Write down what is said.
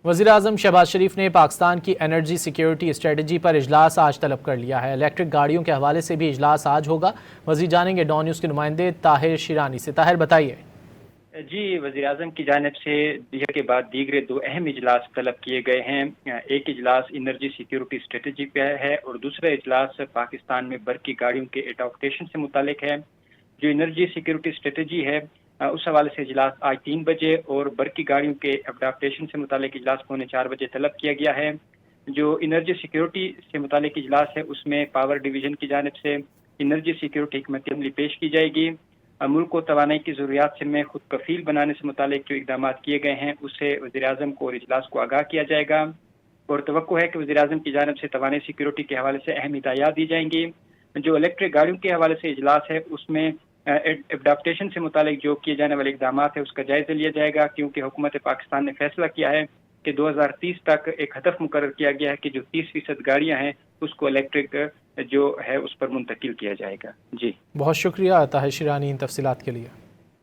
وزیراعظم شہباز شریف نے پاکستان کی انرجی سیکیورٹی اسٹریٹجی پر اجلاس آج طلب کر لیا ہے۔ الیکٹرک گاڑیوں کے حوالے سے بھی اجلاس آج ہوگا۔ مزید جانیں گے ڈان نیوز کے نمائندے طاہر شیرانی سے۔ طاہر بتائیے۔ جی، وزیراعظم کی جانب سے دیگر کے بعد دیگر دو اہم اجلاس طلب کیے گئے ہیں۔ ایک اجلاس انرجی سیکیورٹی اسٹریٹجی پہ ہے اور دوسرا اجلاس پاکستان میں برقی گاڑیوں کے اڈاپٹیشن سے متعلق ہے۔ جو انرجی سیکیورٹی اسٹریٹجی ہے اس حوالے سے اجلاس آج 3 بجے اور برقی گاڑیوں کے اڈاپٹیشن سے متعلق اجلاس 3:45 بجے طلب کیا گیا ہے۔ جو انرجی سیکیورٹی سے متعلق اجلاس ہے اس میں پاور ڈویژن کی جانب سے انرجی سیکیورٹی حکمت عملی پیش کی جائے گی۔ ملک کو توانائی کی ضروریات سے میں خود کفیل بنانے سے متعلق جو اقدامات کیے گئے ہیں اس سے وزیراعظم کو اور اجلاس کو آگاہ کیا جائے گا، اور توقع ہے کہ وزیراعظم کی جانب سے توانائی سیکیورٹی کے حوالے سے اہم ہدایات دی جائیں گی۔ جو الیکٹرک گاڑیوں کے حوالے سے اجلاس ہے اس میں اڈاپٹیشن سے متعلق جو کیے جانے والے اقدامات ہیں اس کا جائزہ لیا جائے گا، کیونکہ حکومت پاکستان نے فیصلہ کیا ہے کہ 2030 تک ایک ہدف مقرر کیا گیا ہے کہ جو 30% گاڑیاں ہیں اس کو الیکٹرک جو ہے اس پر منتقل کیا جائے گا۔ جی بہت شکریہ طاہر شیرانی ان تفصیلات کے لیے۔